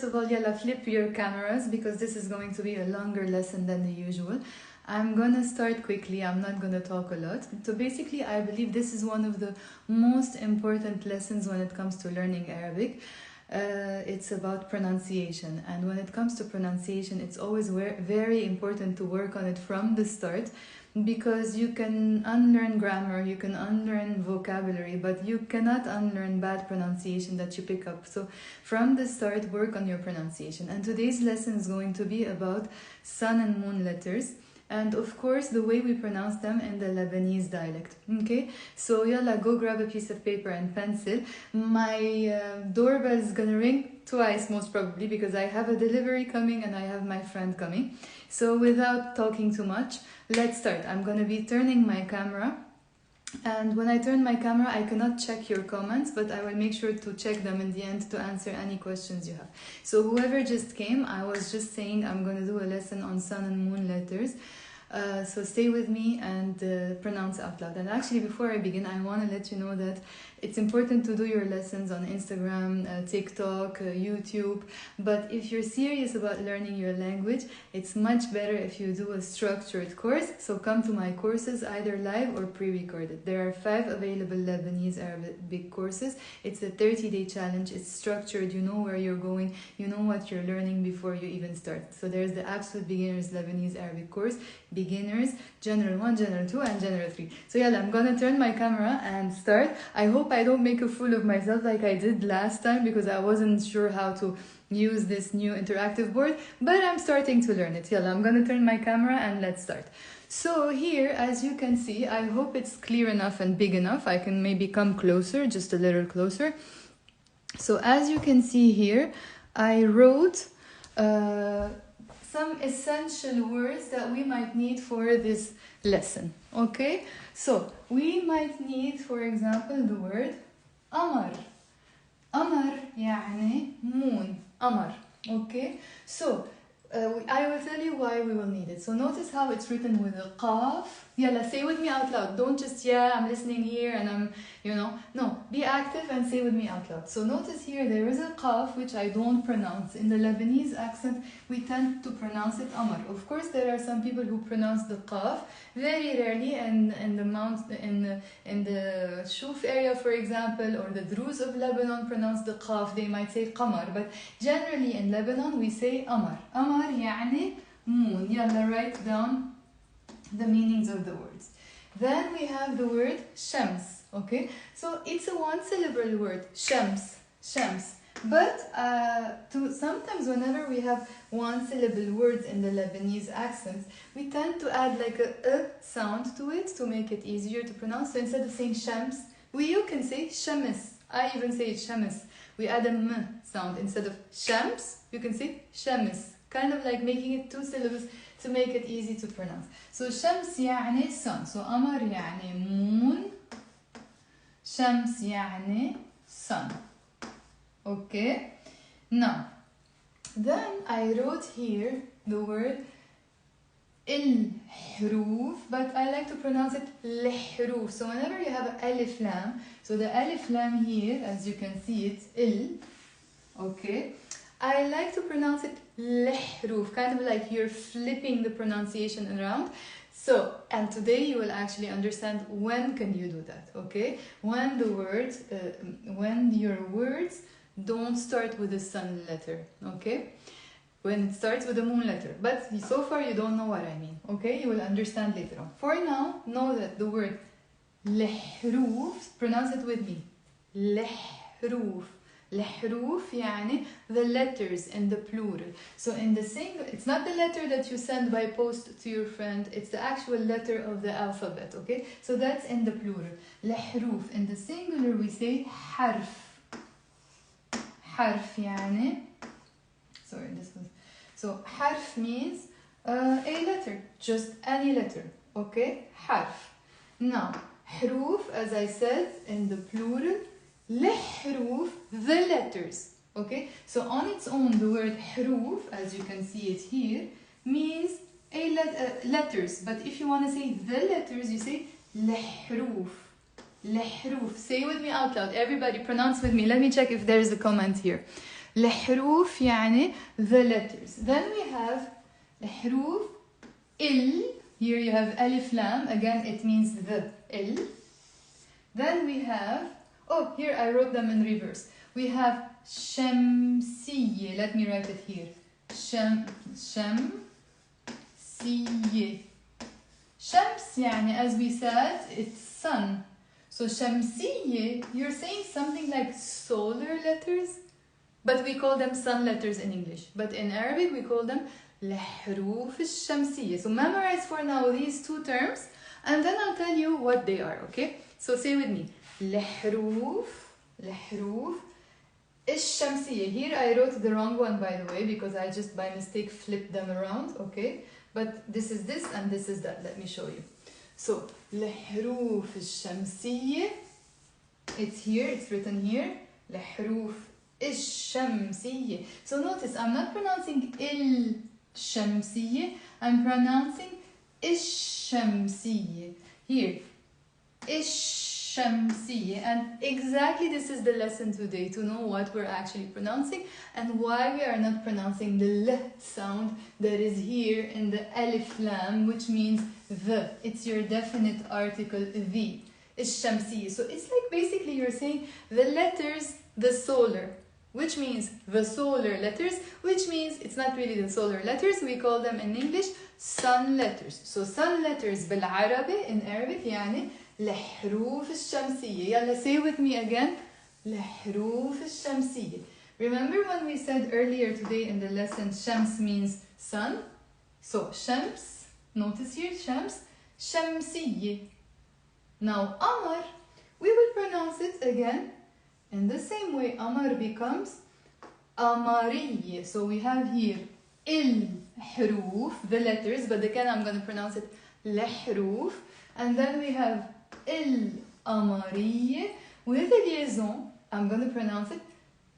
of all, yalla, flip your cameras because this is going to be a longer lesson than the usual. I'm gonna start quickly, I'm not gonna talk a lot. So basically, I believe this is one of the most important lessons when it comes to learning Arabic. It's about pronunciation, and when it comes to pronunciation, it's always very important to work on it from the start, because you can unlearn grammar, you can unlearn vocabulary, but you cannot unlearn bad pronunciation that you pick up. So from the start, work on your pronunciation. And today's lesson is going to be about sun and moon letters, and of course the way we pronounce them in the Lebanese dialect. Okay, so yalla, go grab a piece of paper and pencil. My doorbell is gonna ring twice most probably, because I have a delivery coming and I have my friend coming. So without talking too much, let's start. I'm gonna be turning my camera, and when I turn my camera I cannot check your comments, but I will make sure to check them in the end to answer any questions you have. So whoever just came, I was just saying I'm gonna do a lesson on sun and moon letters. So stay with me and pronounce out loud. And actually, before I begin, I want to let you know that it's important to do your lessons on Instagram, TikTok, YouTube. But if you're serious about learning your language, it's much better if you do a structured course. So come to my courses, either live or pre-recorded. There are 5 available Lebanese Arabic courses. It's a 30-day challenge. It's structured. You know where you're going. You know what you're learning before you even start. So there's the Absolute Beginners Lebanese Arabic course, Beginners, General 1, General 2, and General 3. So yeah, I'm gonna turn my camera and start. I hope I don't make a fool of myself like I did last time, because I wasn't sure how to use this new interactive board, but I'm starting to learn it. Yalla, I'm gonna turn my camera and let's start. So here, as you can see, I hope it's clear enough and big enough. I can maybe come closer, just a little closer. So as you can see here, I wrote some essential words that we might need for this lesson. Okay, so we might need, for example, the word Amar. Amar يعني moon. Amar. Okay, so I will tell you why we will need it. So notice how it's written with a qaf. Yalla, say with me out loud. Don't just, yeah, I'm listening here and I'm, No, be active and say with me out loud. So notice here there is a qaf which I don't pronounce. In the Lebanese accent, we tend to pronounce it Amar. Of course, there are some people who pronounce the qaf very rarely, and in the Shuf area, for example, or the Druze of Lebanon pronounce the qaf. They might say Qamar, but generally in Lebanon we say Amar. Amar يعني moon. Yalla, write down the meanings of the words. Then we have the word Shams. Okay, so it's a one-syllable word, Shams, Shams. But sometimes whenever we have one-syllable words in the Lebanese accents, we tend to add like a sound to it to make it easier to pronounce. So instead of saying Shams, you can say Shams. I even say it Shams. We add a m sound. Instead of Shams, you can say Shams. Kind of like making it 2 syllables to make it easy to pronounce. So Shams يعني sun. So Amar يعني moon. Shams يعني sun. Okay. Now, then I wrote here the word il-hruf, but I like to pronounce it l-hruf. So whenever you have an alif lam, so the alif lam here, as you can see, it's il. Okay. I like to pronounce it l-hruf, kind of like you're flipping the pronunciation around. So, and today you will actually understand when can you do that, okay? When the words, when your words don't start with the sun letter, okay? When it starts with the moon letter. But so far you don't know what I mean, okay? You will understand later on. For now, know that the word l-hruf, pronounce it with me. L-hruf. الحروف يعني the letters in the plural. So in the single, it's not the letter that you send by post to your friend, it's the actual letter of the alphabet, okay? So that's in the plural. الحروف. In the singular we say حرف. حرف يعني, sorry, this was, so حرف means a letter, just any letter, okay? حرف. Now, حروف, as I said, in the plural, لحروف, the letters, okay? So on its own, the word حروف, as you can see it here, means letters. But if you want to say the letters, you say لحروف. لحروف. Say with me out loud. Everybody pronounce with me. Let me check if there is a comment here. الحروف يعني the letters. Then we have الحروف here you have alif lam, again it means the il. Then we have, oh here I wrote them in reverse. We have شمسية, let me write it here. شمسية. شمس يعني, as we said, it's sun. So شمسية, you're saying something like solar letters, but we call them sun letters in English. But in Arabic we call them الحروف الشمسية. So memorize for now these two terms and then I'll tell you what they are, okay? So say with me. الحروف الشمسية. Here I wrote the wrong one by the way because I just by mistake flipped them around, okay? But this is this and this is that. Let me show you. So الحروف الشمسية, it's here, it's written here. الحروف الشمسية. So notice I'm not pronouncing الشمسية, I'm pronouncing الشمسية. Here الشمسية, and exactly this is the lesson today, to know what we're actually pronouncing and why we are not pronouncing the L sound that is here in the alif lam, which means the. It's your definite article, the. الشمسية. So it's like basically you're saying the letters, the solar, which means the solar letters, which means it's not really the solar letters, we call them in English sun letters. So sun letters بالعربي, in Arabic, يعني الحروف الشمسية. يلا say with me again. الحروف الشمسية. Remember when we said earlier today in the lesson shams means sun? So shams, notice here shams, شمسية. Now Amar, we will pronounce it again in the same way. Amar becomes Amariye. So we have here الحروف, the letters, but again I'm going to pronounce it الحروف. And then we have الأمارية with a liaison. I'm going to pronounce it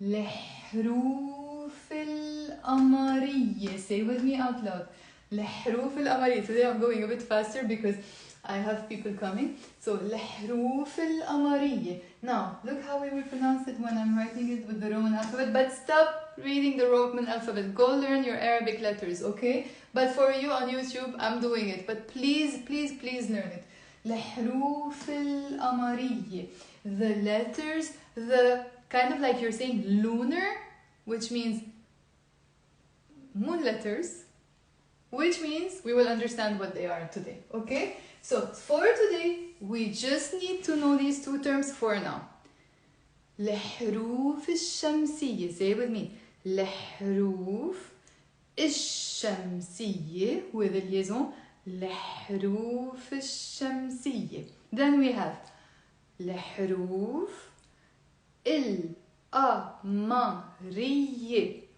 الحروف الأمارية. Say with me out loud. الحروف الأمارية. Today I'm going a bit faster because I have people coming. So الحروف الأمارية. Now look how we will pronounce it when I'm writing it with the Roman alphabet. But stop reading the Roman alphabet. Go learn your Arabic letters, okay? But for you on YouTube, I'm doing it. But please, please, please learn it. الحروف الأمارية. The letters, the kind of like you're saying lunar, which means moon letters, which means we will understand what they are today, okay? So for today, we just need to know these two terms for now. الحروف الشمسية. Say with me. الحروف الشمسية with a liaison. الحروف الشمسية. Then we have الحروف الأمارية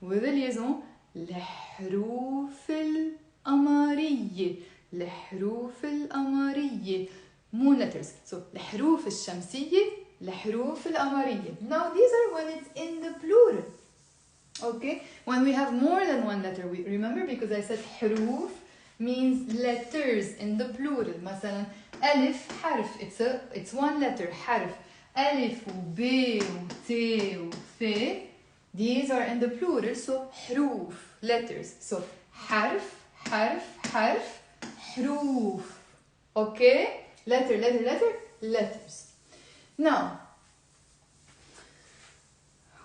with a liaison. الحروف الأمارية. الحروف الأمارية. Moon letters. So الحروف الشمسية, الحروف الأمارية. Now these are when it's in the plural. Okay? When we have more than one letter, we remember because I said حروف means letters in the plural. مثلا ألف حرف, it's one letter, حرف. ألف و ب و ت و ث, these are in the plural, so حروف, letters. So حرف حرف حرف حروف. Okay? Letter, letter, letter, letters. Now,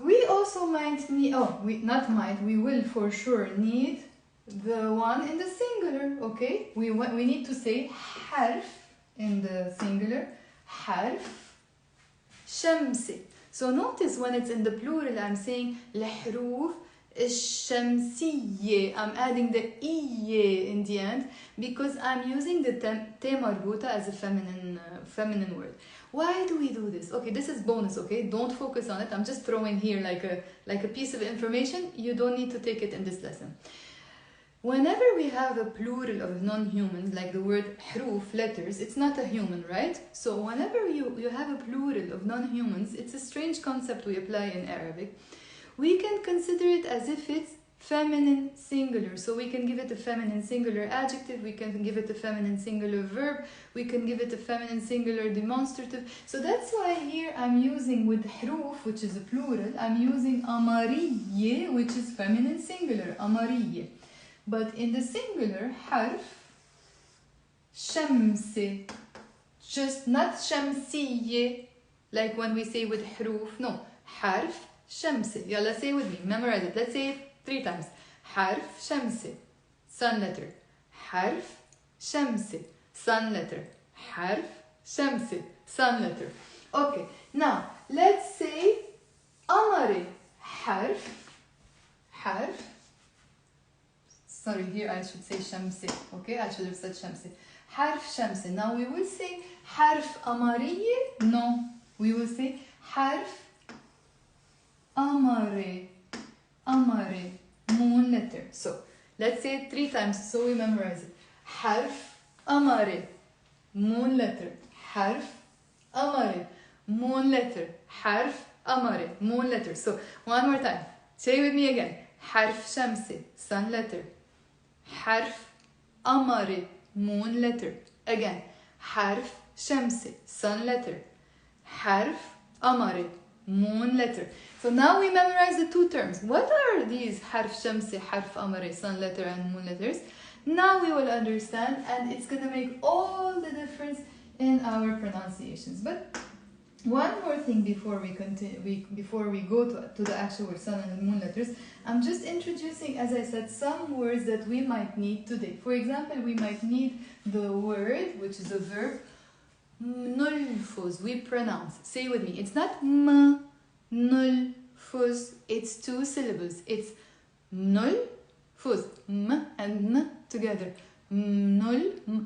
we also might need, we will for sure need the one in the singular, okay? We need to say حرف in the singular, حرف شمسي. So notice when it's in the plural, I'm saying الحروف الشمسية. I'm adding the إيه in the end because I'm using the te marbuta as a feminine word. Why do we do this? Okay, this is bonus, okay? Don't focus on it. I'm just throwing here like a piece of information. You don't need to take it in this lesson. Whenever we have a plural of non-humans, like the word حروف, letters, it's not a human, right? So whenever you have a plural of non-humans, it's a strange concept we apply in Arabic. We can consider it as if it's feminine singular. So we can give it a feminine singular adjective, we can give it a feminine singular verb, we can give it a feminine singular demonstrative. So that's why here I'm using with حروف, which is a plural, I'm using أمارية, which is feminine singular, أمارية. But in the singular, حرف شمسة, just not شمسية, like when we say with حروف, no, حرف شمسة. يلا say with me, memorize it. Let's say it 3 times. حرف شمسة, sun letter. حرف شمسة, sun letter. حرف شمسة, sun letter. Okay, now let's say قمري. حرف. Sorry, here I should say شمسة. Okay, I should have said شمسة. حرف شمسة. Now we will say حرف قمرية. No, we will say حرف قمري. Moon letter. So let's say it 3 times so we memorize it. حرف قمري, moon letter. حرف قمري, moon letter. حرف قمري, moon letter. So one more time. Say with me again. حرف شمسي, sun letter. حرف قمري, moon letter. Again. حرف شمسي, sun letter. حرف قمري, moon letter. So now we memorize the 2 terms. What are these حرف شمسي, حرف قمري, sun letter and moon letters? Now we will understand, and it's going to make all the difference in our pronunciations. But one more thing before we continue, before we go to the actual sun and moon letters, I'm just introducing, as I said, some words that we might need today. For example, we might need the word, which is a verb, نلفظ. We pronounce. Say with me. It's not نلفظ. It's 2 syllables. It's نلفظ. M and N together. نلفظ.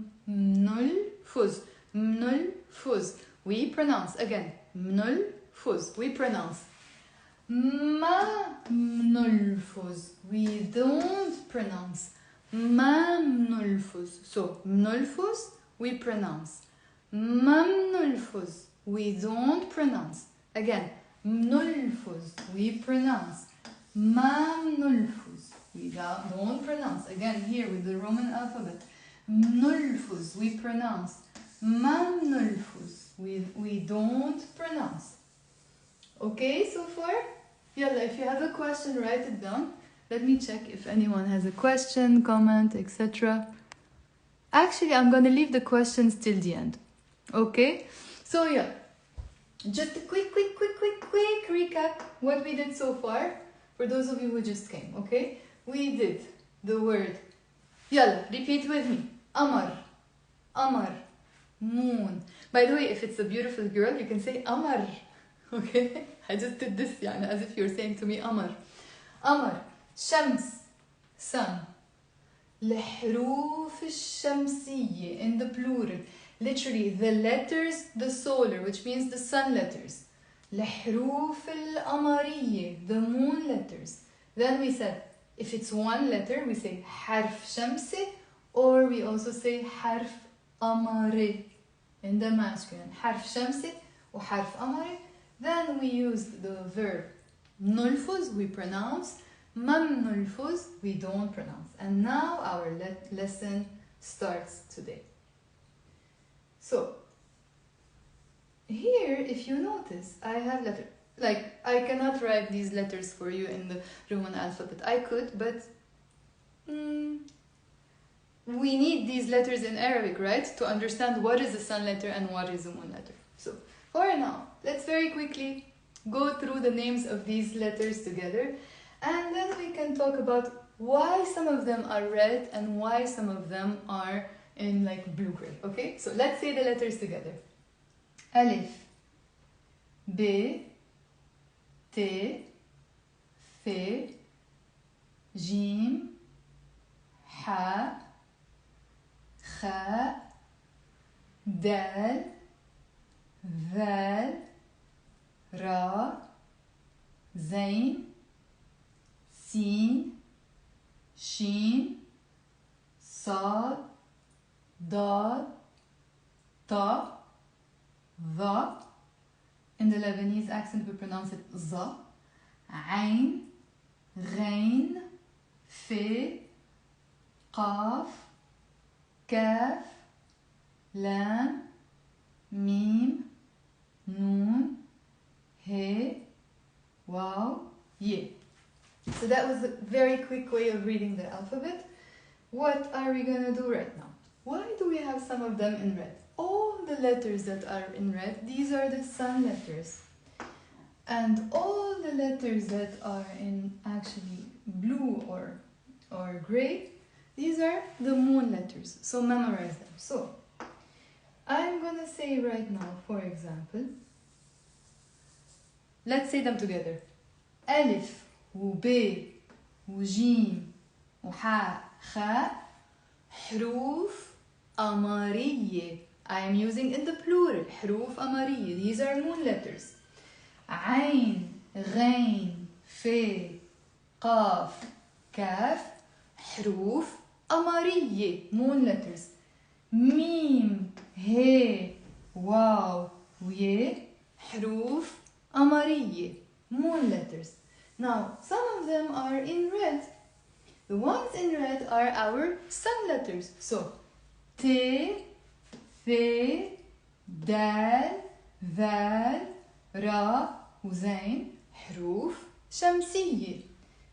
نلفظ. We pronounce. Again. نلفظ. We pronounce. ما نلفظ. We don't pronounce. ما نلفظ. So نلفظ. We pronounce. ما نلفظ. We don't pronounce. Again. نلفظ. We pronounce. ما نلفظ. We don't pronounce. Again, here with the Roman alphabet. نلفظ. We pronounce. ما نلفظ. We don't pronounce. Okay, so far? Yalla, if you have a question, write it down. Let me check if anyone has a question, comment, etc. Actually, I'm going to leave the questions till the end. Okay? So yeah, just a quick recap what we did so far for those of you who just came, okay? We did the word, yalla, repeat with me, Amar, moon. By the way, if it's a beautiful girl, you can say Amar, okay? I just did this, yani, as if you're saying to me Amar. Shams, sun. الحروف الشمسية in the plural. Literally, the letters, the solar, which means the sun letters. الحروف القمرية, the moon letters. Then we said, if it's one letter, we say حرف شمسي, or we also say حرف قمري in the masculine. حرف شمسي وحرف قمري. Then we used the verb نلفظ, we pronounce. ما نلفظ, we don't pronounce. And now our lesson starts today. So, here, if you notice, I have letters. Like, I cannot write these letters for you in the Roman alphabet. I could, but we need these letters in Arabic, right? To understand what is the sun letter and what is the moon letter. So, for now, let's very quickly go through the names of these letters together. And then we can talk about why some of them are red and why some of them are in like blue-gray, okay? So let's say the letters together. Alif, B, T, F, Jim, Ha, Kha, Dal, Val, Ra, Zain, Sin, Shin, Sad, Dad, Ta, Dha. In the Lebanese accent we pronounce it Za. Ain, Ghain, Fe, Qaf, Kaf, Lam, Mim, Noon, He, Waw, Ye. So that was a very quick way of reading the alphabet. What are we gonna do right now? Why do we have some of them in red? All the letters that are in red, these are the sun letters. And all the letters that are in actually blue or gray, these are the moon letters. So memorize them. So I'm gonna say right now, for example, let's say them together. Alif, وب, وجيم, وحاء, خاء, حروف أمارية. I am using in the plural, حروف أمارية. These are moon letters. عين, غين, ف, قاف, كاف, حروف أمارية, moon letters. ميم, ه, واو, ويه, حروف أمارية, moon letters. Now, some of them are in red. The ones in red are our sun letters. So, T, ث, دال, ذال, را, وزين, حروف شمسية.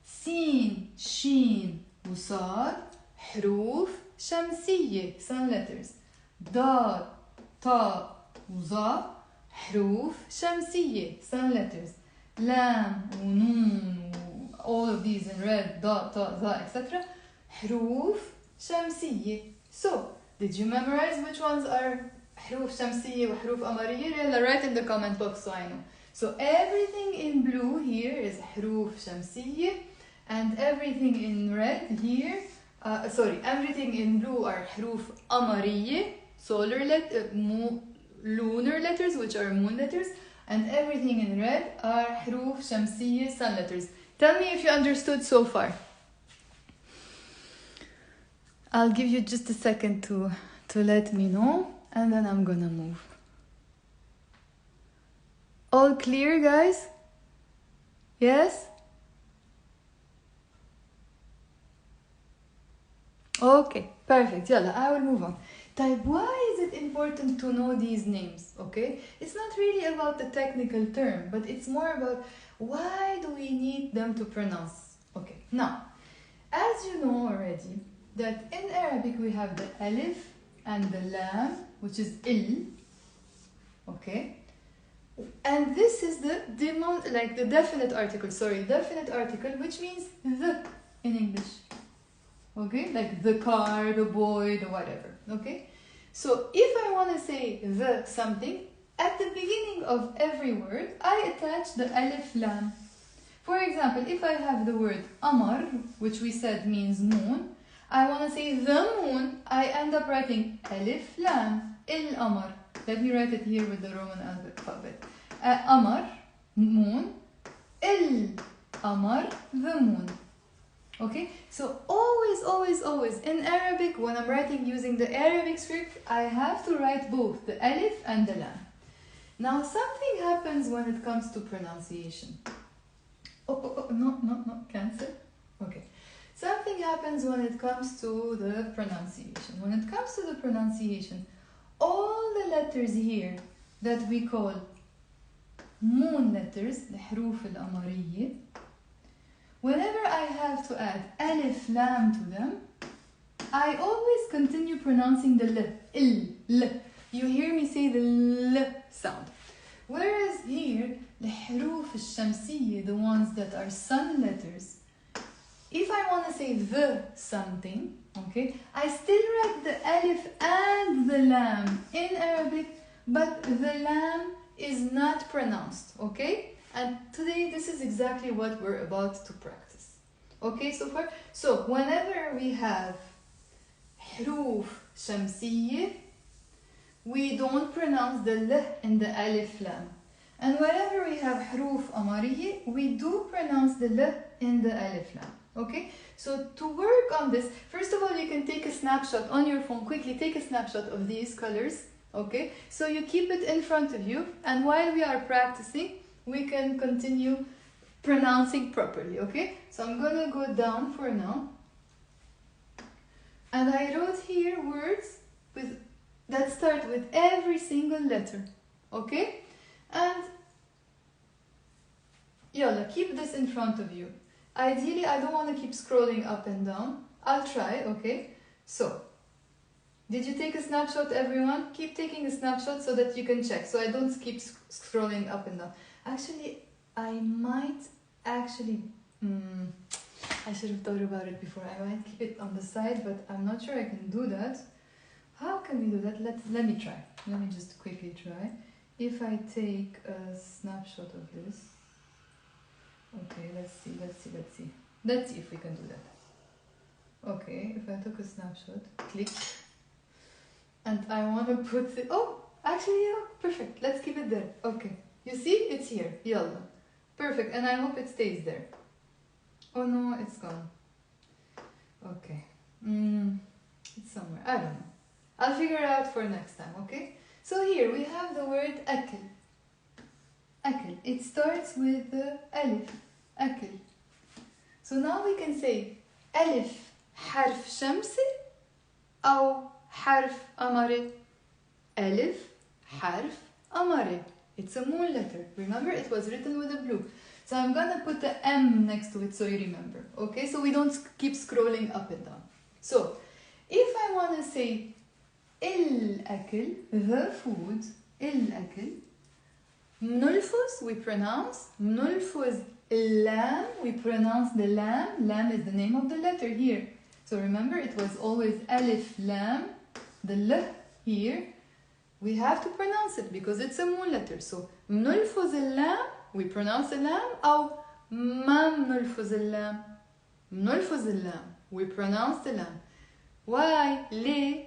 سين, شين, وصاد, حروف شمسية, sun letters. ضاد, طاء, وظاء, حروف شمسية, sun letters. لام, ونون, all of these in red, ضاء, طاء, ظاء, etc. حروف شمسية. So, did you memorize which ones are حروف شمسية وحروف قمرية? Write in the comment box so I know. So everything in blue here is حروف شمسية, and everything in red here, everything in blue are حروف قمرية, lunar letters, which are moon letters, and everything in red are حروف شمسية, sun letters. Tell me if you understood so far. I'll give you just a second to let me know, and then I'm gonna move. All clear, guys? Yes? Okay, perfect. Yalla, I will move on. Type, why is it important to know these names? Okay, it's not really about the technical term, but it's more about why do we need them to pronounce. Okay, now, as you know already, that in Arabic we have the alif and the lam, which is il. Okay, and this is the definite article. Definite article, which means the in English. Okay, like the car, the boy, the whatever. Okay, so if I want to say the something, at the beginning of every word, I attach the alif lam. For example, if I have the word amar, which we said means moon, I want to say the moon, I end up writing alif lam, il amar. Let me write it here with the Roman alphabet. Amar, moon, il amar, the moon. Okay, so always in Arabic, when I'm writing using the Arabic script, I have to write both the alif and the lam. Now something happens when it comes to pronunciation. No, cancel. Okay. Something happens when it comes to the pronunciation. When it comes to the pronunciation, all the letters here that we call moon letters, the حروف القمرية, whenever I have to add alif lam to them, I always continue pronouncing the l. You hear me say the l sound. Whereas here, the حروف الشمسية, the ones that are sun letters, if I want to say the something, okay, I still write the alif and the lam in Arabic, but the lam is not pronounced, okay? And today, this is exactly what we're about to practice. Okay, so far? So, whenever we have حروف شمسية, we don't pronounce the l in the alif lam. And whenever we have حروف قمرية, we do pronounce the l in the alif lam. Okay, so to work on this, first of all, you can take a snapshot on your phone. Quickly take a snapshot of these colors. Okay, so you keep it in front of you, and while we are practicing, we can continue pronouncing properly. Okay, so I'm gonna go down for now. And I wrote here words that start with every single letter. Okay? And yalla, keep this in front of you. Ideally, I don't want to keep scrolling up and down. I'll try, okay? So, did you take a snapshot, everyone? Keep taking a snapshot so that you can check. So I don't keep scrolling up and down. Actually, I might actually... I should have thought about it before. I might keep it on the side, but I'm not sure I can do that. How can we do that? Let me try. Let me just quickly try. If I take a snapshot of this. Okay, let's see. Let's see if we can do that. Okay, if I took a snapshot, click. And I want to put it... Oh, actually, yeah, perfect. Let's keep it there. Okay. You see? It's here. Yalla. Perfect. And I hope it stays there. Oh no, it's gone. Okay. It's somewhere. I don't know. I'll figure it out for next time, okay? So here we have the word akil. Akil. It starts with the alif. Akil. So now we can say alif حرف شمسي أو حرف قمري. Alif حرف قمري. It's a moon letter. Remember, it was written with a blue. So I'm gonna put the M next to it so you remember. Okay, so we don't keep scrolling up and down. So, if I wanna say الأكل, the food, الأكل, منلفظ, we pronounce, منلفظ اللام, we pronounce the lam. Lam is the name of the letter here. So remember, it was always alif lam, the l here. We have to pronounce it because it's a moon letter. So منلفظ اللام, we pronounce the lam, أو ما منلفظ اللام. منلفظ اللام, we pronounce the lam. Why? ليه?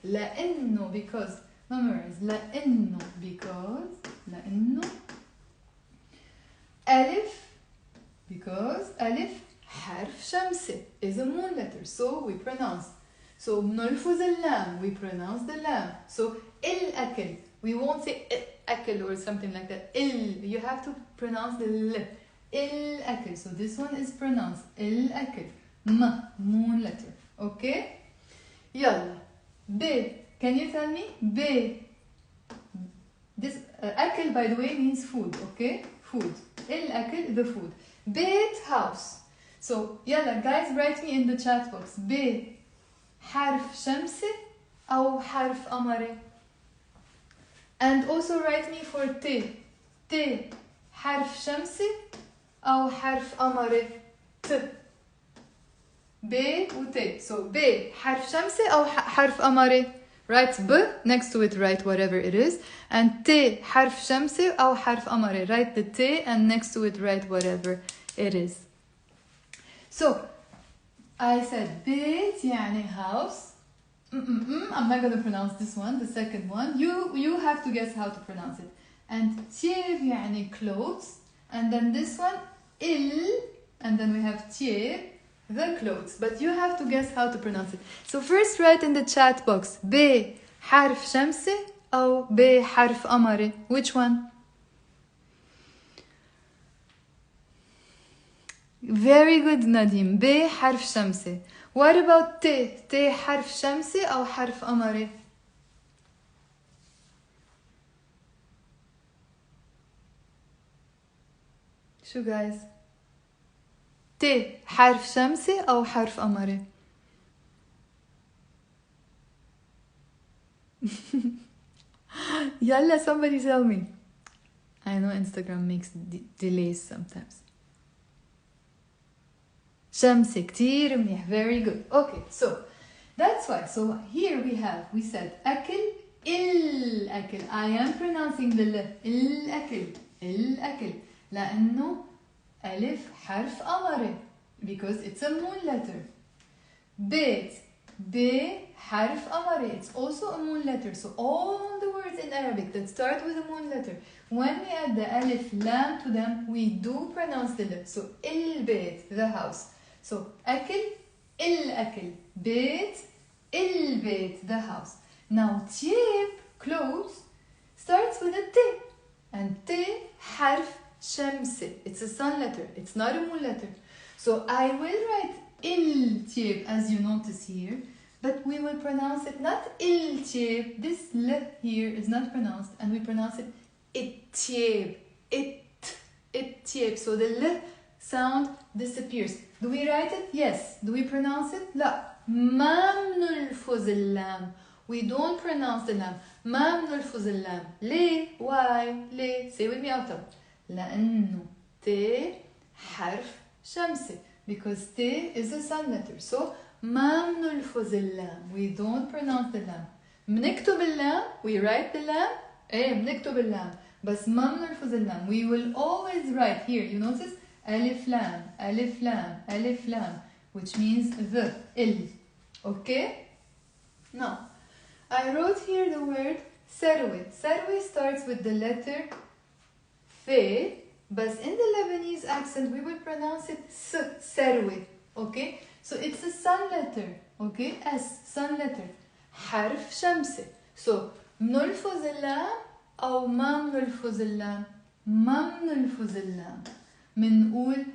لأنه, because, memorize, لأنه, ألف, because ألف حرف شمسي is a moon letter, so we pronounce. So منلفظ اللام, we pronounce the lam. So الأكل, we won't say أكل or something like that. You have to pronounce the l. الأكل. So this one is pronounced الأكل. Moon letter. Okay? يلا. B. Can you tell me? B. This أكل, by the way, means food. Okay? Food. الأكل, the food. بيت, house. So يلا guys, write me in the chat box. B. حرف شمسي أو حرف قمري. And also write me for T. T. حرف شمسي أو حرف قمري. T. B و T. So B. حرف شمسي أو حرف قمري. Write B next to it, write whatever it is. And T. حرف شمسي أو حرف قمري. Write the T and next to it write whatever it is. So I said بيت يعني house. I'm not going to pronounce this one, the second one. You have to guess how to pronounce it. And تيب يعني clothes. And then this one, il. And then we have تيب, the clothes. But you have to guess how to pronounce it. So first write in the chat box, ب حرف شمسي أو ب حرف قمري. Which one? Very good, Nadim. ب حرف شمسي. What about T? T حرف شمسي أو حرف قمري? شو guys? T حرف شمسي أو حرف قمري؟ يلا, somebody tell me. I know Instagram makes delays sometimes. شمسي, كتير منيح. Very good. Okay, so that's why. So here we said أكل, الأكل. I am pronouncing the l. الأكل, الأكل. لأنه ألف حرف قمري. Because it's a moon letter. بيت, ب حرف قمري. It's also a moon letter. So all the words in Arabic that start with a moon letter, when we add the alif lam to them, we do pronounce the l. So البيت, the house. So أكل, الأكل. بيت, البيت, the house. Now تيب, clothes, starts with a T. And T حرف شمسي. It's a sun letter. It's not a moon letter. So I will write il-tib, as you notice here. But we will pronounce it not il-tib. This l here is not pronounced, and we pronounce it it-tib. It-tib. So the l sound disappears. Do we write it? Yes. Do we pronounce it? لا. ما بنلفظ اللام. We don't pronounce the lam. ما بنلفظ اللام. ليه? Why? ليه? Say with me out loud. لأنه ت حرف شمسي. Because T is a sun letter. So ما بنلفظ اللام. We don't pronounce the lam. بنكتب اللام. We write the lam. بنكتب اللام. بس ما بنلفظ اللام. We will always write here. You notice? ألف لام. ألف لام. ألف لام. Which means the. Il. Okay? Now, I wrote here the word sarwe. Sarwe starts with the letter F, but in the Lebanese accent, we will pronounce it S, sarwe. Okay? So it's a sun letter. Okay? S, sun letter. حرف شمسي. So, بنلفظ اللام أو ما بنلفظ اللام؟ ما بنلفظ اللام. بنقول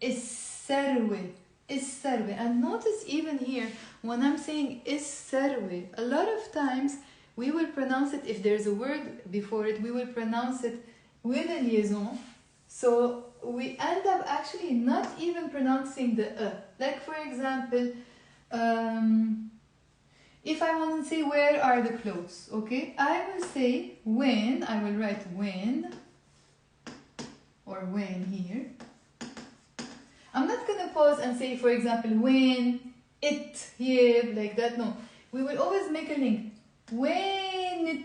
السروة. السروة. And notice even here, when I'm saying السروة, a lot of times we will pronounce it, if there's a word before it, we will pronounce it with a liaison. So we end up actually not even pronouncing the Like for example, if I want to say where are the clothes, okay? I will say when, I will write when, or when here. I'm not going to pause and say, for example, when, it, here, like that. No. We will always make a link. When it,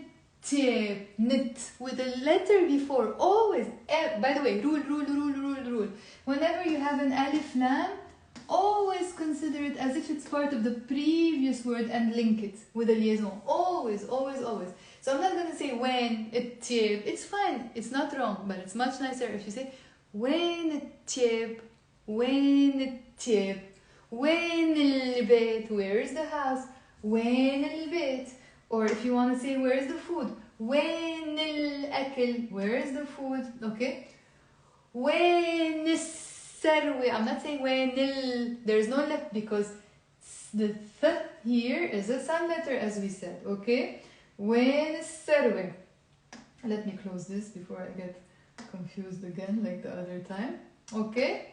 nit, with a letter before. Always. By the way, rule. Whenever you have an alif lam, always consider it as if it's part of the previous word and link it with a liaison. Always. So I'm not going to say when it, it's fine. It's not wrong, but it's much nicer if you say when it, وين التيب وين البيت where is the house وين البيت or if you want to say where is the food وين الأكل where is the food okay وين السروة I'm not saying وين there's no left because the th here is a sun letter as we said okay وين السروة let me close this before I get confused again like the other time okay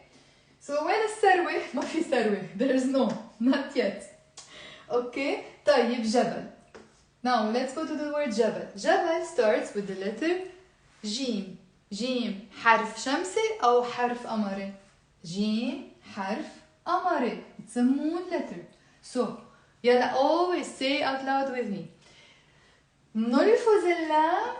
So when is سروة؟ ما في سروة. There's no, not yet. Okay. طيب جبل. Now let's go to the word جبل. جبل starts with the letter جيم. جيم حرف شمسي أو حرف قمري. جيم حرف قمري. It's a moon letter. So يلا always say out loud with me. نلفظ اللام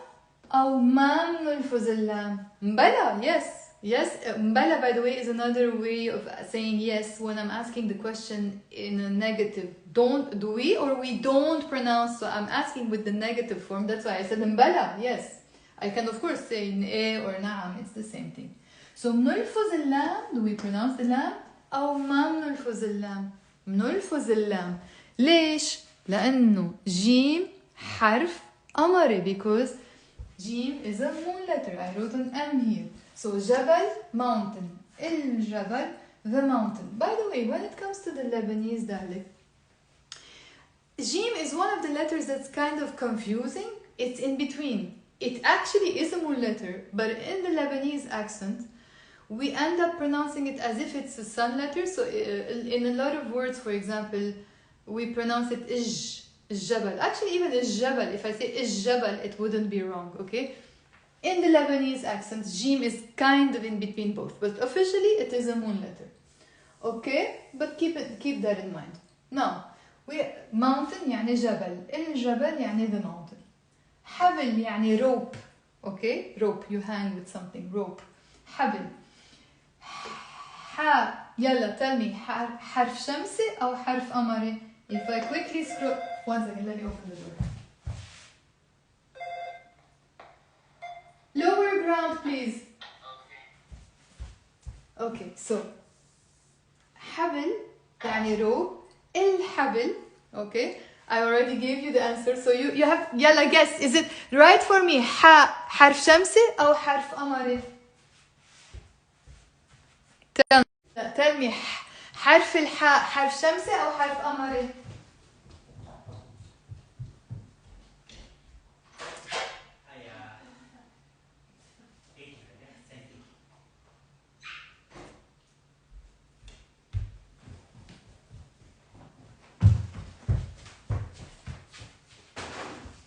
أو ما نلفظ اللام. بلا yes. Yes, mbala by the way is another way of saying yes when I'm asking the question in a negative. Do we or we don't pronounce, so I'm asking with the negative form, that's why I said mbala, yes. I can of course say ne or na'am, it's the same thing. So بنلفظ اللام, do we pronounce the lam? أو ما بنلفظ اللام? بنلفظ اللام. ليش؟ لأنه جيم حرف قمري because جيم is a moon letter. I wrote an M here. So جبل, mountain. الجبل, the mountain. By the way, when it comes to the Lebanese dialect, Jim is one of the letters that's kind of confusing. It's in between. It actually is a moon letter, but in the Lebanese accent, we end up pronouncing it as if it's a sun letter. So in a lot of words, for example, we pronounce it jabal. Actually, even jabal, if I say jabal, it wouldn't be wrong, okay? In the Lebanese accent, Jim is kind of in between both, but officially it is a moon letter. Okay? But keep that in mind. Now, mountain يعني جبل. الجبل يعني the mountain. حبل يعني rope. Okay? Rope. You hang with something. Rope. حبل. يلا tell me حرف شمسي أو حرف قمري. If I quickly scroll. One second, let me open the door. Lower ground, please. Okay, so حبل يعني rope. الحبل. Okay, I already gave you the answer, so you have يلا guess. Is it right for me? حرف شمسي أو حرف قمري? Tell me حرف الحاء حرف شمسي أو حرف قمري؟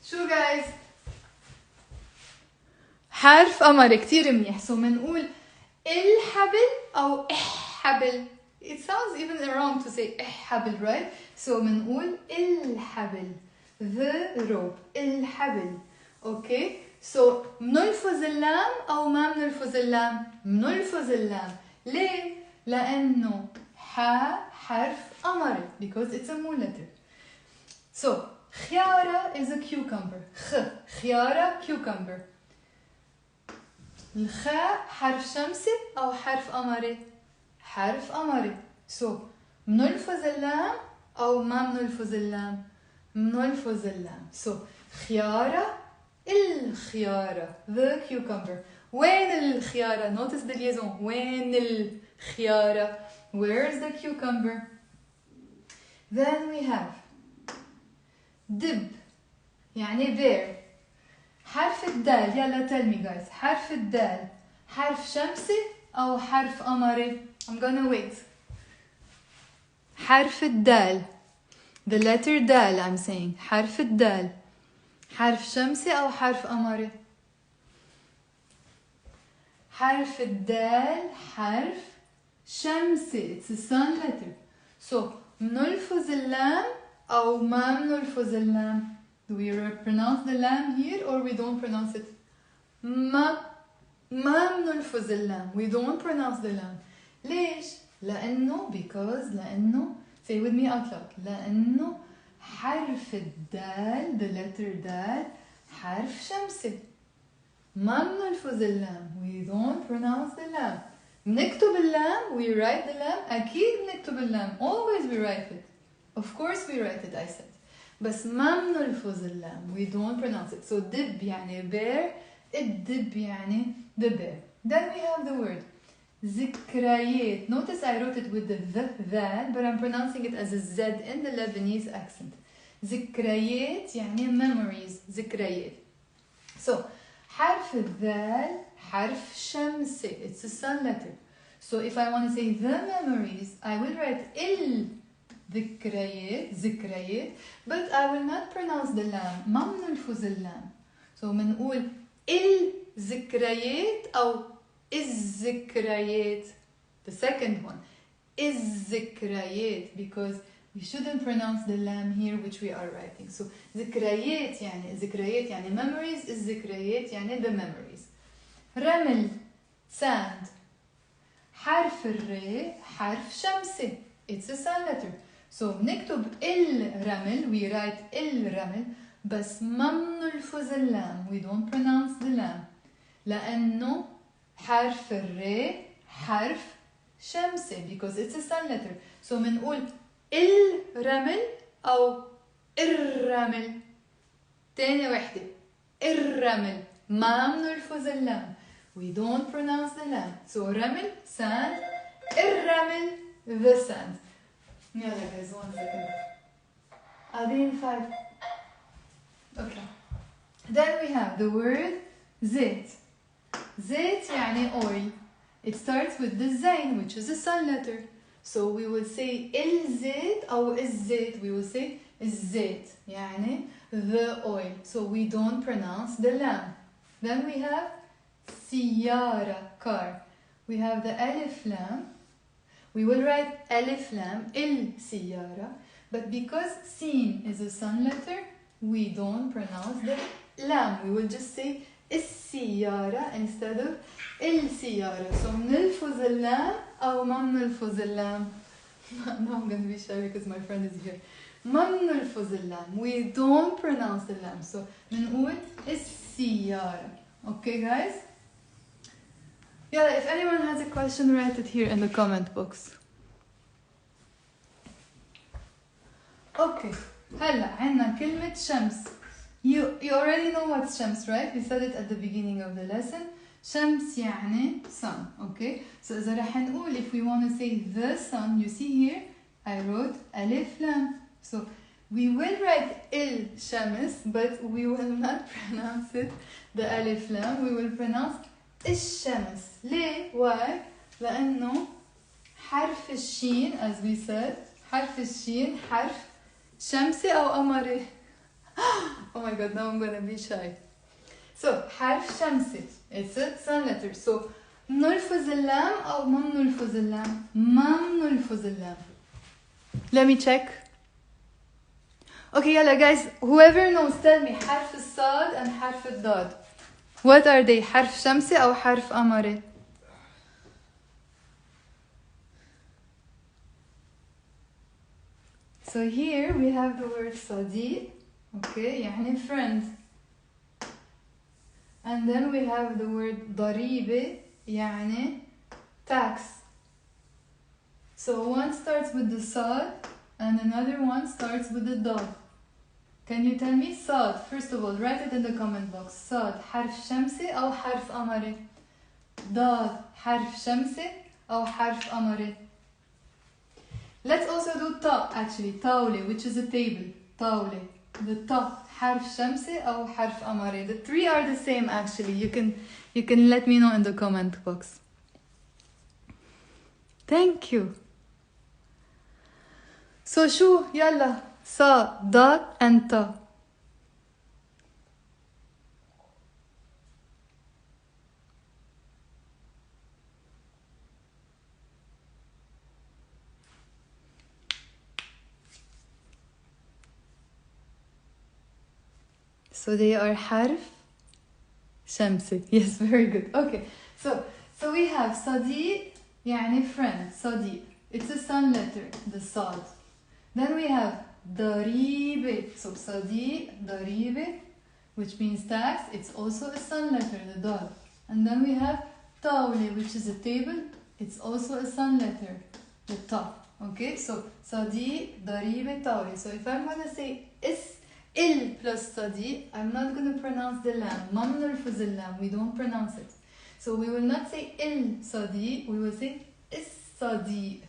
شو guys؟ حرف قمري كتير منيح. سو منقول الحبل أو حبل. It sounds even wrong to say حبل, right? So منقول الحبل. The rope. الحبل. Okay? So منلفظ اللام أو ما منلفظ اللام؟ منلفظ اللام. ليه؟ لأنه حرف قمري. Because it's a moon letter. So خيارة is a cucumber. خيارة cucumber. الخاء حرف شمسي أو حرف قمري؟ حرف قمري. So منلفظ اللام أو ما منلفظ اللام؟ منلفظ اللام. So خيارة الخيارة. The cucumber. وين الخيارة؟ Notice the liaison. وين الخيارة? Where's the cucumber? Then we have دب يعني bear. حرف الدال. يلا tell me guys. حرف الدال حرف شمسي أو حرف قمري؟ I'm gonna wait. حرف الدال. The letter دال I'm saying. حرف الدال حرف شمسي أو حرف قمري؟ حرف الدال حرف شمسي. It's a sun letter. So منلفظ اللام أو ما منلفظ اللام؟ Do we pronounce the lam here or we don't pronounce it? ما منلفظ اللام. We don't pronounce the lam. ليش؟ لأنه لأنه say with me out loud. لأنه حرف الدال the letter دال حرف شمسي. ما منلفظ اللام. We don't pronounce the lam. نكتب اللام. We write the lam. أكيد نكتب اللام. Always we write it. Of course we write it I said. بس ما منلفظ اللام. We don't pronounce it. So دب يعني bear. الدب يعني the bear. Then we have the word ذكريات. Notice I wrote it with the that, but I'm pronouncing it as a Z in the Lebanese accent. ذكريات يعني memories. ذكريات. So حرف الذال حرف شمسي. It's a sun letter. So if I want to say the memories, I will write ذكريات, but I will not pronounce the lam. ما منلفظ اللام. So منقول الذكريات أو الذكريات. The second one الذكريات, because we shouldn't pronounce the lam here which we are writing. So ذكريات يعني memories. الذكريات يعني the memories. رمل sand. حرف الر حرف شمسي. It's a sun letter. So نكتب الرمل. We write الرمل بس ما منلفظ اللام. We don't pronounce the lam. لأنه حرف الر حرف شمسي because it's a sun letter. So منقول الرمل أو الرمل. تاني وحدة الرمل ما منلفظ اللام. We don't pronounce the lam. So رمل sand. الرمل the sand. يلا guys 1 second. Adin 5. Okay. Then we have the word زيت. زيت يعني oil. It starts with the zain which is a sun letter. So we will say الزيت أو الزيت. We will say الزيت يعني the oil. So we don't pronounce the lam. Then we have سيارة car. We have the alif lam. We will write alif lam السيارة, but because sin is a sun letter, we don't pronounce the lam. We will just say السيارة instead of السيارة. So نلفظ اللام أو ما نلفظ اللام. Now I'm going to be shy because my friend is here. ما نلفظ اللام. We don't pronounce the lam. So نقول السيارة. Okay guys? Yeah, if anyone has a question, write it here in the comment box. Okay. هلا عنا كلمة شمس. You already know what's shams, right? We said it at the beginning of the lesson. شمس يعني sun. Okay, so إذا رح نقول, if we want to say the sun, you see here I wrote ألف لام. So we will write الشمس, but we will not pronounce it the ألف لام. We will pronounce الشمس. ليه؟ Why? لأنه حرف الشين, as we said, حرف الشين حرف شمسي أو قمري. Oh my god, now I'm gonna be shy. So حرف شمسي, it's a sun letter. So نلفظ اللام أو ما نلفظ اللام؟ ما نلفظ اللام. Let me check. Okay, يلا guys, whoever knows, tell me حرف الصاد and حرف الضاد. What are they? حرف شمسي أو حرف قمري؟ So here we have the word صديق, okay, يعني friend. And then we have the word ضريبة, يعني tax. So one starts with the صاد and another one starts with the ضاد. Can you tell me صاد? First of all, write it in the comment box. صاد حرف شمسي أو حرف قمري؟ ضاد حرف شمسي أو حرف قمري؟ Let's also do تا, actually, طاولة, which is a table. طاولة. The تا حرف شمسي أو حرف قمري. The three are the same actually. You can let me know in the comment box. Thank you. So شو يلا صا ضاد and تا. So they are حرف شمسي. Yes, very good. Okay. So we have صديق يعني friend. صديق. It's a sun letter, the صاد. Then we have ضريبة. So صديق ضريبة, which means tax. It's also a sun letter, the ضاد. And then we have طاولة, which is a table. It's also a sun letter, the تا. Okay. So صديق ضريبة طاولة. So if I'm gonna say il plus صديق, I'm not going to pronounce the lam. ما بنلفظ اللام. We don't pronounce it. So we will not say il صديق. We will say الصديق.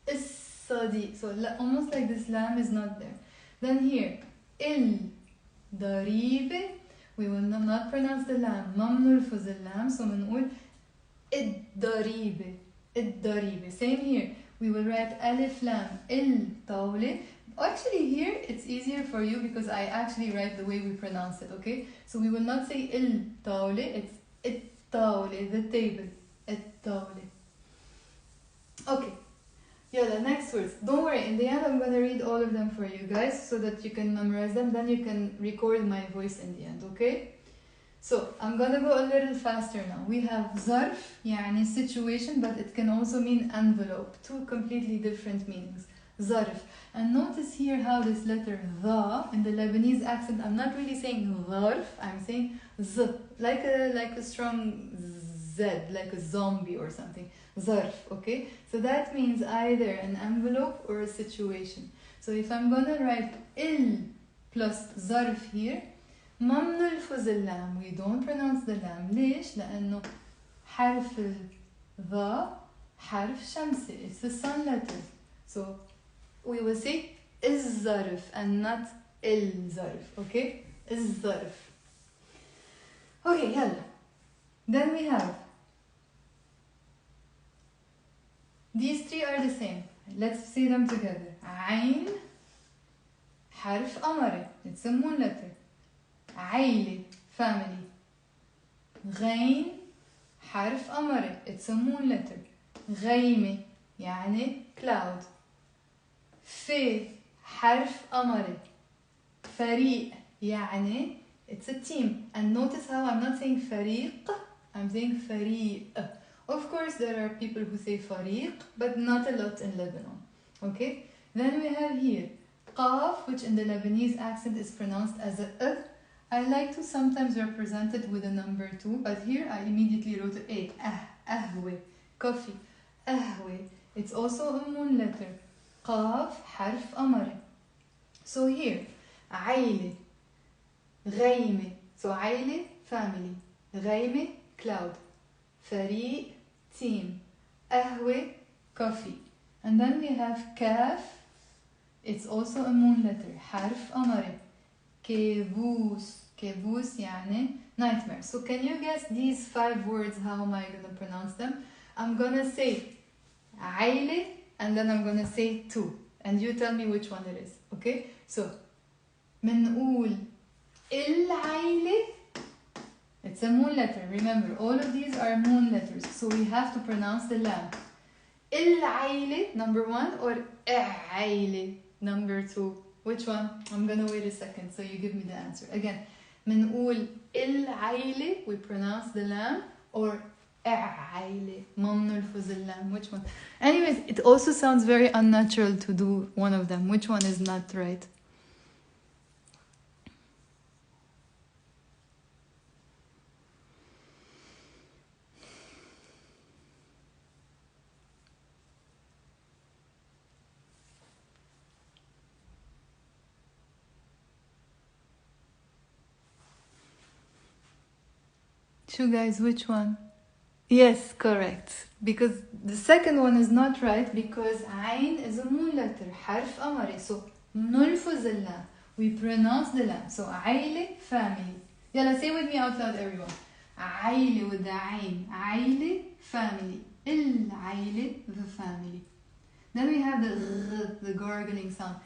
الصديق. So almost like this lam is not there. Then here, il ضريبة. We will not pronounce the lam. ما بنلفظ اللام. So بنقول الضريبة. الضريبة. Same here. We will write ألف لام الطاولة. Actually here it's easier for you because I actually write the way we pronounce it, okay? So we will not say الطاولة, it's الطاولة, the table. الطاولة. Okay. Yeah, the next words. Don't worry, in the end I'm gonna read all of them for you guys so that you can memorize them, then you can record my voice in the end, okay? So I'm gonna go a little faster now. We have ظرف, يعني situation, but it can also mean envelope. Two completely different meanings. ظرف. And notice here how this letter ذا in the Lebanese accent, I'm not really saying ظرف, I'm saying z, like a strong z, like a zombie or something. ظرف, okay? So that means either an envelope or a situation. So if I'm gonna write il plus ظرف here, ما بنلفظ اللام. We don't pronounce the lam. ليش؟ لأنه حرف ذا حرف شمسي. It's a sun letter. So we will say الظرف and not الظرف, okay? الظرف. Okay, يلا. Then we have these three are the same. Let's say them together. عين حرف قمري. It's a moon letter. عيلة family. غين حرف قمري. It's a moon letter. غيمة يعني cloud. في حرف قمري. فريق يعني it's a team. And notice how I'm not saying فريق, I'm saying فريق. Of course there are people who say فريق, but not a lot in Lebanon. Okay? Then we have here قاف, which in the Lebanese accent is pronounced as a. I like to sometimes represent it with a number 2, but here I immediately wrote a. قهوة, coffee. قهوة. It's also a moon letter. قاف حرف قمري. So here عيلة غيمة. So عيلة family. غيمة cloud. فريق, team. قهوة, coffee. And then we have كاف. It's also a moon letter. حرف قمري. كابوس. كابوس يعني nightmare. So can you guess these 5 words? How am I going to pronounce them? I'm going to say عيلة and then I'm going to say 2. And you tell me which one it is. Okay? So منقول العيلة. It's a moon letter. Remember, all of these are moon letters. So we have to pronounce the lam. العيلة, number 1, or عيلة, number 2. Which one? I'm gonna wait a second so you give me the answer. Again, منقول العيلة, we pronounce the lam, or عيلة, ما بنلفظ اللام. Which one? Anyways, it also sounds very unnatural to do one of them. Which one is not right? You guys, which one? Yes, correct. Because the second one is not right because عين is a moon letter. حرف قمري. So نلفظ اللام. We pronounce the lam. So عيلة, family. يلا, say with me out loud, everyone. عيلة with the عين. عيلة, family. العيلة, the family. Then we have the gargling sound.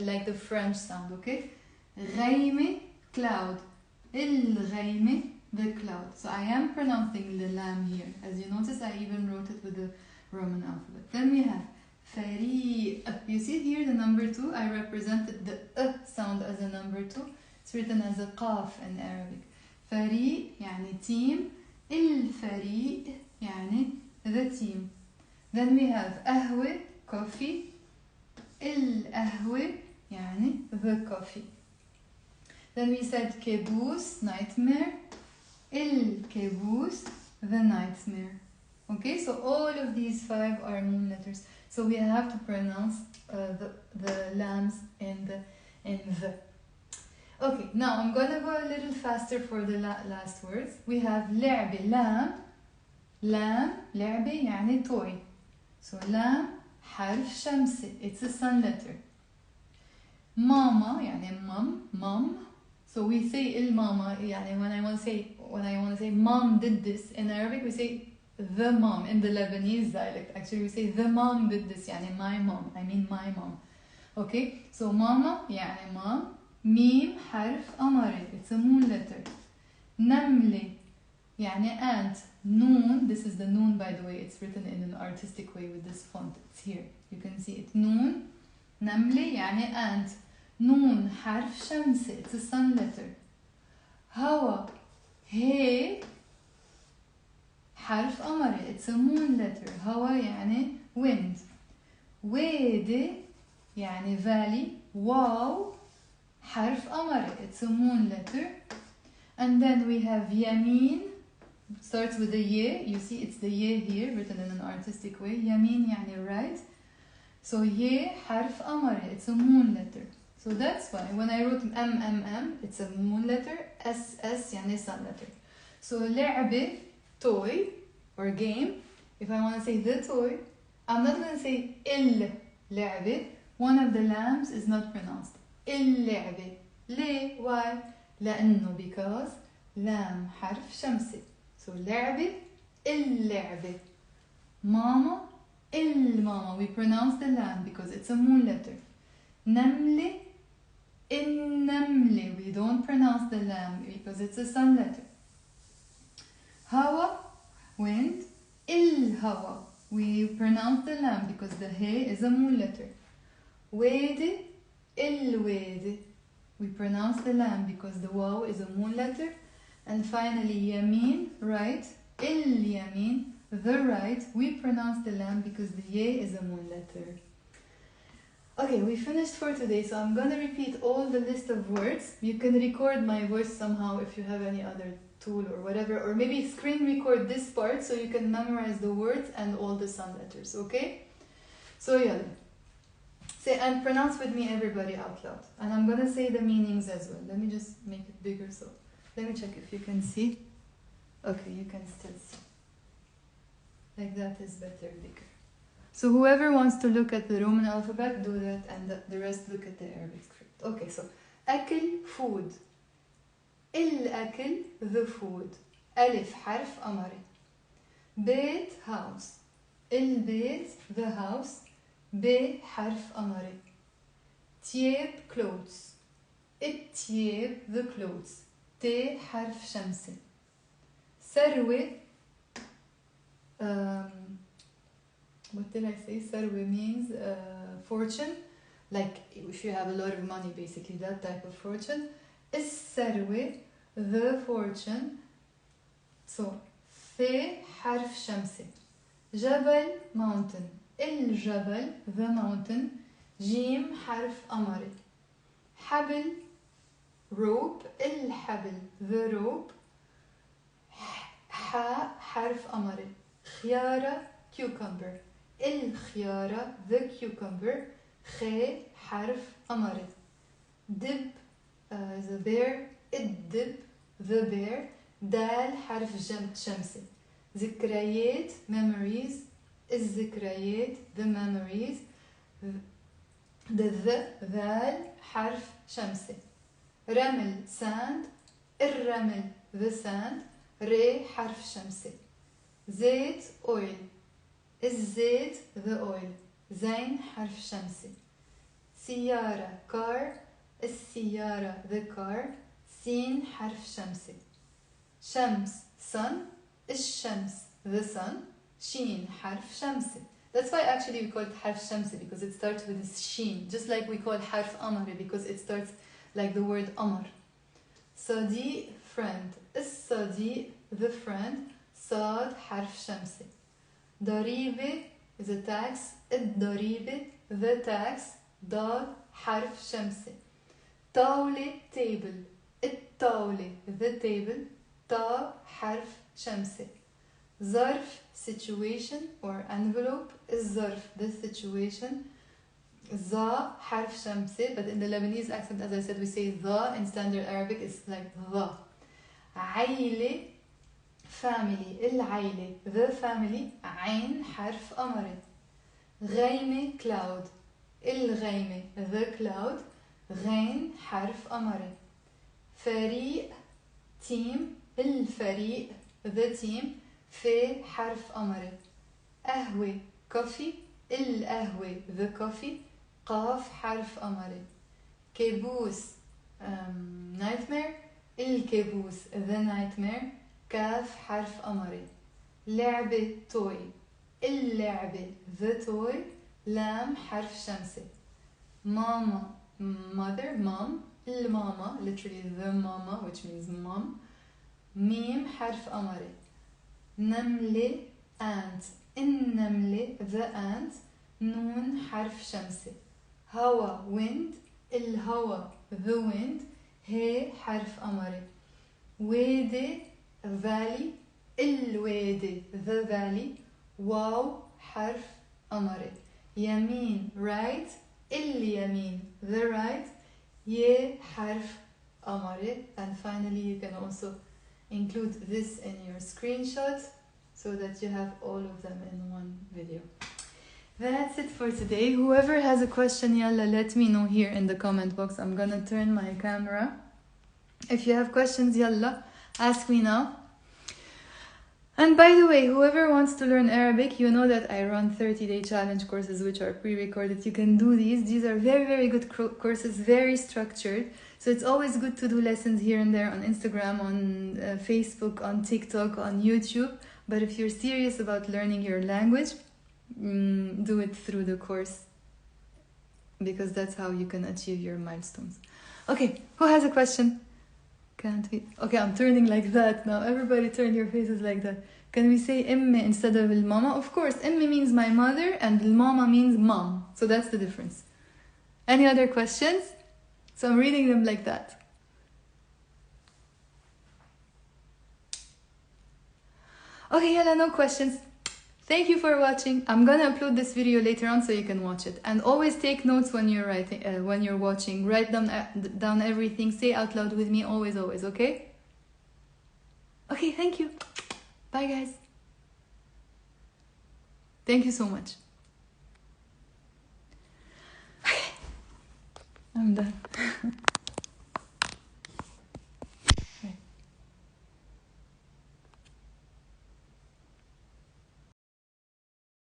Like the French sound, okay? غيمة, cloud. الغيمة, the cloud. So I am pronouncing the lam here. As you notice, I even wrote it with the Roman alphabet. Then we have فريق. You see here the number 2? I represented the sound as a number 2. It's written as a qaf in Arabic. فريق يعني team. الفريق يعني the team. Then we have قهوة, coffee. القهوة يعني the coffee. Then we said كابوس, nightmare. الكابوس, the nightmare. Okay, so all of these 5 are moon letters. So we have to pronounce the lams in the. Okay, now I'm gonna go a little faster for the last words. We have لعبة, lam. lam, لعبة يعني toy. So lam, حرف شمسي. It's a sun letter. ماما يعني mom. So we say الماما يعني when I want to say mom did this in Arabic we say the mom. In the Lebanese dialect actually we say the mom did this يعني my mom. I mean my mom. Okay, so ماما يعني mom. ميم حرف قمري. It's a moon letter. نملة يعني ant. noon, this is the noon by the way, it's written in an artistic way with this font. It's here, you can see it. noon. نملة يعني ant. نون حرف شمسي. It's a sun letter. هوا, هي حرف قمري. It's a moon letter. هوا يعني wind. وادي يعني valley. واو حرف قمري. It's a moon letter. And then we have يمين, starts with the ye. You see it's the ye here written in an artistic way. يمين يعني right. So ye حرف قمري. It's a moon letter. So that's why when I wrote M, it's a moon letter. S يعني sun letter. So لعبة, toy or game. If I want to say the toy, I'm not going to say لعبة. One of the lambs is not pronounced. اللعبة. ليه? Why? لأنه because لام حرف شمسي. So لعبة, اللعبة. ماما, الماما. We pronounce the lam because it's a moon letter. نملة, النملة. We don't pronounce the lam because it's a sun letter. هوا, wind. الهوا. We pronounce the lam because the he is a moon letter. وادي, الوادي. We pronounce the lam because the waw is a moon letter. And finally يمين, right. اليمين, the right. We pronounce the lam because the ye is a moon letter. Okay, we finished for today, so I'm gonna repeat all the list of words. You can record my voice somehow if you have any other tool or whatever, or maybe screen record this part so you can memorize the words and all the sun letters, okay? So yeah, say and pronounce with me everybody out loud. And I'm gonna say the meanings as well. Let me just make it bigger so let me check if you can see. Okay, you can still see. Like that is better, bigger. So whoever wants to look at the Roman alphabet, do that, and the rest look at the Arabic script. Okay, so أكل, food. الأكل, the food. ألف حرف قمري. بيت, house. البيت, the house. ب حرف قمري. تياب, clothes. التياب, the clothes. ت حرف شمسي. ثروة, what did I say? Sarwe means fortune, like if you have a lot of money, basically that type of fortune. Is sarwe, the fortune. So, th حرف شمسي. جبل, mountain. الجبل, the mountain. جيم حرف قمري. حبل, rope. الحبل, the rope. حاء حرف قمري. خيارة, cucumber. الخيارة, the cucumber. خ حرف قمري. دب, the bear. الدب, the bear. دال حرف شمسي. ذكريات, memories. الذكريات, the memories. ذال حرف شمسي. رمل, sand. الرمل, the sand. ر حرف شمسي. زيت, oil. الزيت, the oil. زين حرف شمسي. سيارة, car. السيارة, the car. سين حرف شمسي. شمس, sun. الشمس, the sun. شين حرف شمسي. That's why actually we call it حرف شمسي, because it starts with this sheen, just like we call حرف قمري because it starts like the word قمر. صديق, friend. الصديق, the friend. صاد حرف شمسي. ضريبة is a tax. الضريبة, the tax. ضاد حرف شمسي. طاولة, table. الطاولة, the table. طا حرف شمسي. ظرف, situation or envelope. الظرف, the situation. ظا حرف شمسي, but in the Lebanese accent, as I said, we say ظا. In standard Arabic, it's like ظا. عيلة, family. العيلة, the family. عين حرف قمري. غيمة, cloud. الغيمة, the cloud. غين حرف قمري. فريق, team. الفريق, the team. ف حرف قمري. قهوة, coffee. القهوة, the coffee. قاف حرف قمري. كابوس, nightmare. الكابوس, the nightmare. كاف حرف قمري. لعبة, toy. اللعبة, the toy. لام حرف شمسي. ماما, mother, mom. الماما, literally the mama, which means mom. ميم حرف قمري. نملة, ant. النملة, the ant. نون حرف شمسي. هوا, wind. الهوا, the wind. هي حرف قمري. وادي, valley. الوادي, the valley. واو حرف قمري. يمين, right. اليمين, the right. ي حرف قمري. And finally you can also include this in your screenshot so that you have all of them in one video. That's it for today. Whoever has a question, yalla, let me know here in the comment box. I'm gonna turn my camera. If you have questions, yalla, ask me now. And by the way, whoever wants to learn Arabic, you know that I run 30-day challenge courses which are pre-recorded. You can do these. These are very, very good courses, very structured. So it's always good to do lessons here and there on Instagram, on Facebook, on TikTok, on YouTube. But if you're serious about learning your language, do it through the course, because that's how you can achieve your milestones. Okay, who has a question? Can't we? Okay, I'm turning like that now. Everybody turn your faces like that. Can we say imme instead of il mama? Of course, imme means my mother and il mama means mom. So that's the difference. Any other questions? So I'm reading them like that. Okay, yalla, no questions. Thank you for watching. I'm gonna upload this video later on so you can watch it. And always take notes when you're writing, when you're watching. Write down everything. Say out loud with me. Always, always. Okay? Okay, thank you. Bye, guys. Thank you so much. Okay, I'm done.